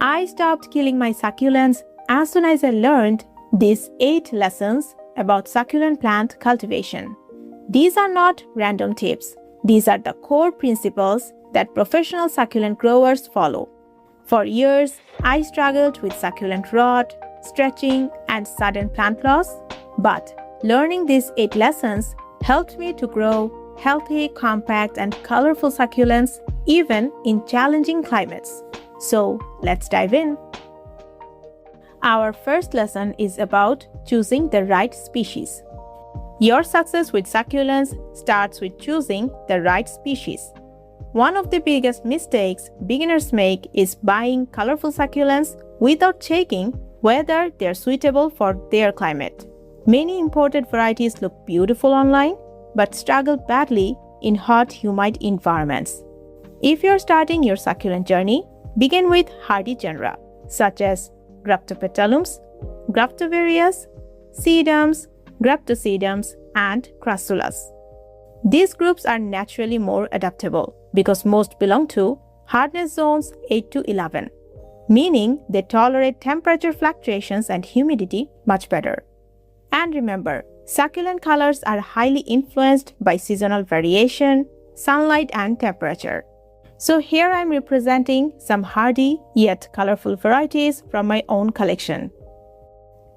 I stopped killing my succulents as soon as I learned these 8 lessons about succulent plant cultivation. These are not random tips. These are the core principles that professional succulent growers follow. For years, I struggled with succulent rot, stretching, and sudden plant loss, but learning these 8 lessons helped me to grow healthy, compact, and colorful succulents even in challenging climates. So, let's dive in. Our first lesson is about choosing the right species. Your success with succulents starts with choosing the right species. One of the biggest mistakes beginners make is buying colorful succulents without checking whether they're suitable for their climate. Many imported varieties look beautiful online, but struggle badly in hot, humid environments. If you're starting your succulent journey, begin with hardy genera such as Graptopetalums, Graptovarius, Sedums, Graptosedums, and Crassulas. These groups are naturally more adaptable because most belong to hardness zones 8 to 11, meaning they tolerate temperature fluctuations and humidity much better. And remember, succulent colors are highly influenced by seasonal variation, sunlight, and temperature. So here I'm representing some hardy yet colorful varieties from my own collection.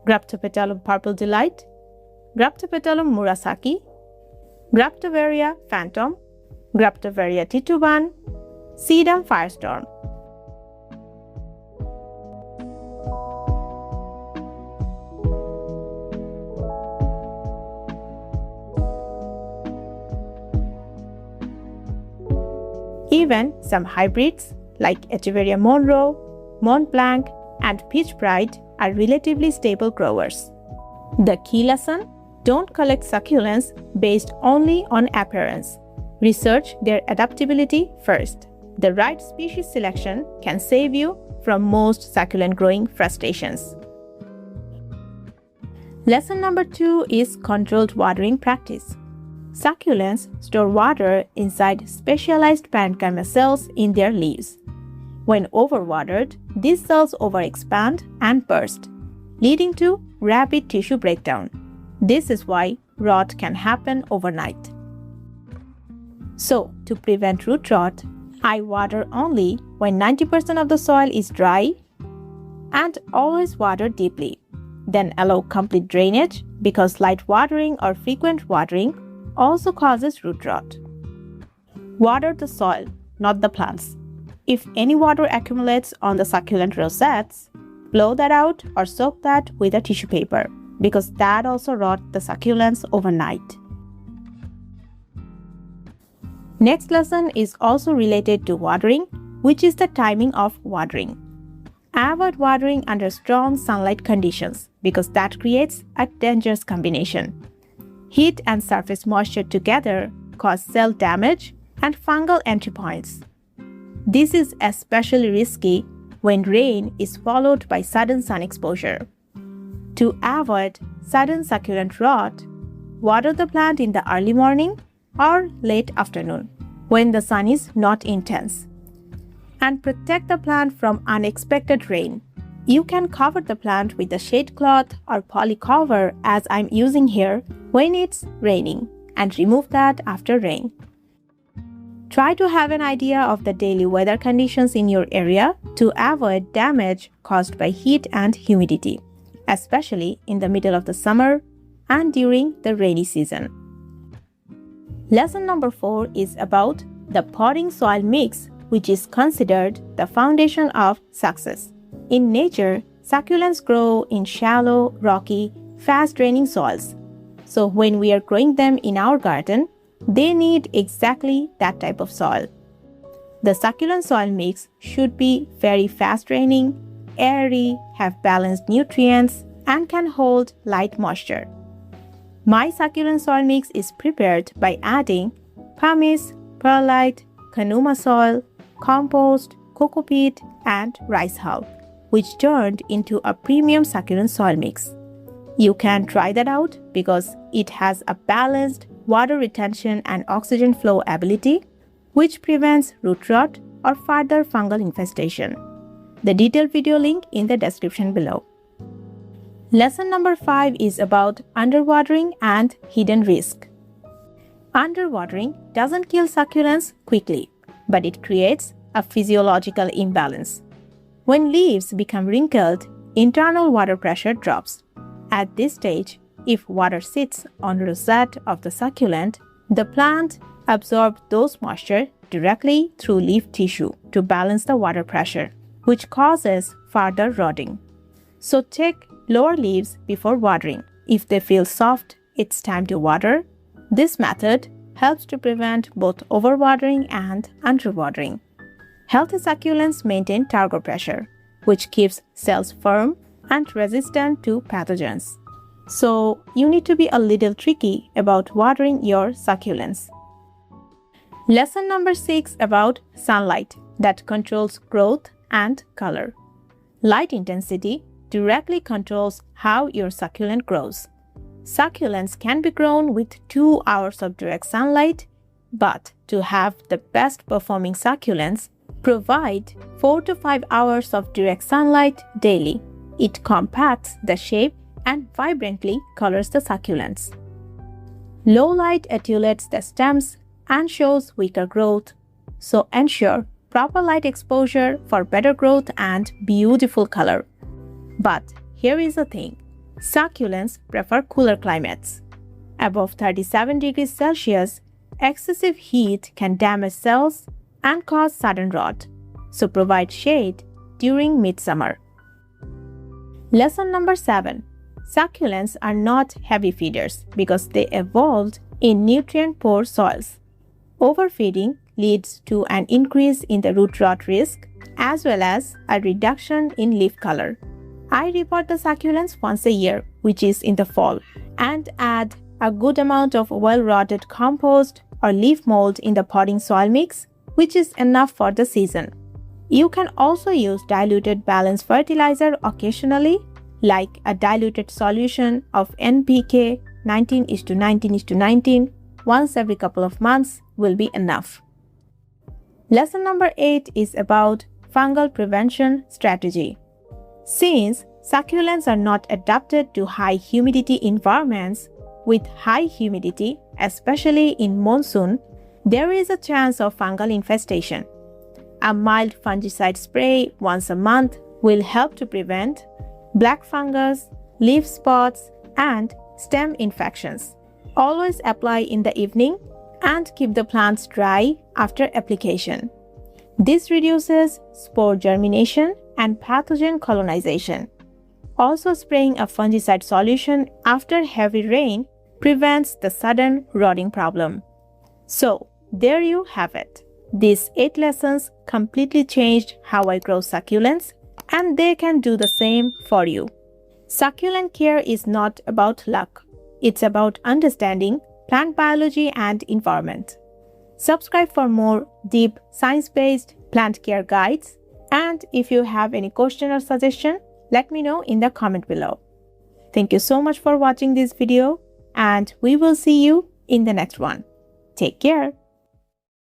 Graptopetalum Purple Delight, Graptopetalum Murasaki, Graptovaria Phantom, Graptovaria Tituban, Sedum Firestorm. Even some hybrids like Echeveria Monroe, Mont Blanc, and Peach Pride are relatively stable growers. The key lesson: don't collect succulents based only on appearance. Research their adaptability first. The right species selection can save you from most succulent growing frustrations. Lesson number 2 is controlled watering practice. Succulents store water inside specialized parenchyma cells in their leaves. When overwatered, these cells overexpand and burst, leading to rapid tissue breakdown. This is why rot can happen overnight. So, to prevent root rot, I water only when 90% of the soil is dry and always water deeply. Then allow complete drainage because light watering or frequent watering also causes root rot. Water the soil, not the plants. If any water accumulates on the succulent rosettes, blow that out or soak that with a tissue paper because that also rots the succulents overnight. Next lesson is also related to watering, which is the timing of watering. Avoid watering under strong sunlight conditions because that creates a dangerous combination. Heat and surface moisture together cause cell damage and fungal entry points. This is especially risky when rain is followed by sudden sun exposure. To avoid sudden succulent rot, water the plant in the early morning or late afternoon when the sun is not intense. And protect the plant from unexpected rain. You can cover the plant with a shade cloth or poly cover as I'm using here when it's raining and remove that after rain. Try to have an idea of the daily weather conditions in your area to avoid damage caused by heat and humidity, especially in the middle of the summer and during the rainy season. Lesson number 4 is about the potting soil mix, which is considered the foundation of success. In nature, succulents grow in shallow, rocky, fast-draining soils. So when we are growing them in our garden, they need exactly that type of soil. The succulent soil mix should be very fast-draining, airy, have balanced nutrients, and can hold light moisture. My succulent soil mix is prepared by adding pumice, perlite, kanuma soil, compost, coco peat, and rice hull, which turned into a premium succulent soil mix. You can try that out because it has a balanced water retention and oxygen flow ability, which prevents root rot or further fungal infestation. The detailed video link in the description below. Lesson number 5 is about underwatering and hidden risk. Underwatering doesn't kill succulents quickly, but it creates a physiological imbalance. When leaves become wrinkled, internal water pressure drops. At this stage, if water sits on the rosette of the succulent, the plant absorbs those moisture directly through leaf tissue to balance the water pressure, which causes further rotting. So take lower leaves before watering. If they feel soft, it's time to water. This method helps to prevent both overwatering and underwatering. Healthy succulents maintain turgor pressure, which keeps cells firm and resistant to pathogens. So you need to be a little tricky about watering your succulents. Lesson number 6 about sunlight that controls growth and color. Light intensity directly controls how your succulent grows. Succulents can be grown with 2 hours of direct sunlight, but to have the best performing succulents, provide 4 to 5 hours of direct sunlight daily. It compacts the shape and vibrantly colors the succulents. Low light attenuates the stems and shows weaker growth, so ensure proper light exposure for better growth and beautiful color. But here is the thing, succulents prefer cooler climates. Above 37 degrees Celsius, excessive heat can damage cells and cause sudden rot, so provide shade during midsummer. Lesson number 7. Succulents are not heavy feeders because they evolved in nutrient-poor soils. Overfeeding leads to an increase in the root rot risk as well as a reduction in leaf color. I repot the succulents once a year, which is in the fall, and add a good amount of well-rotted compost or leaf mold in the potting soil mix, which is enough for the season. You can also use diluted balanced fertilizer occasionally, like a diluted solution of NPK 19:19:19 once every couple of months will be enough. Lesson number 8 is about fungal prevention strategy. Since succulents are not adapted to high humidity environments, with high humidity, especially in monsoon, there is a chance of fungal infestation. A mild fungicide spray once a month will help to prevent black fungus, leaf spots, and stem infections. Always apply in the evening and keep the plants dry after application. This reduces spore germination and pathogen colonization. Also, spraying a fungicide solution after heavy rain prevents the sudden rotting problem. So, there you have it. These 8 lessons completely changed how I grow succulents, and they can do the same for you. Succulent care is not about luck. It's about understanding plant biology and environment. Subscribe for more deep science-based plant care guides. And if you have any question or suggestion, let me know in the comment below. Thank you so much for watching this video, and we will see you in the next one. Take care.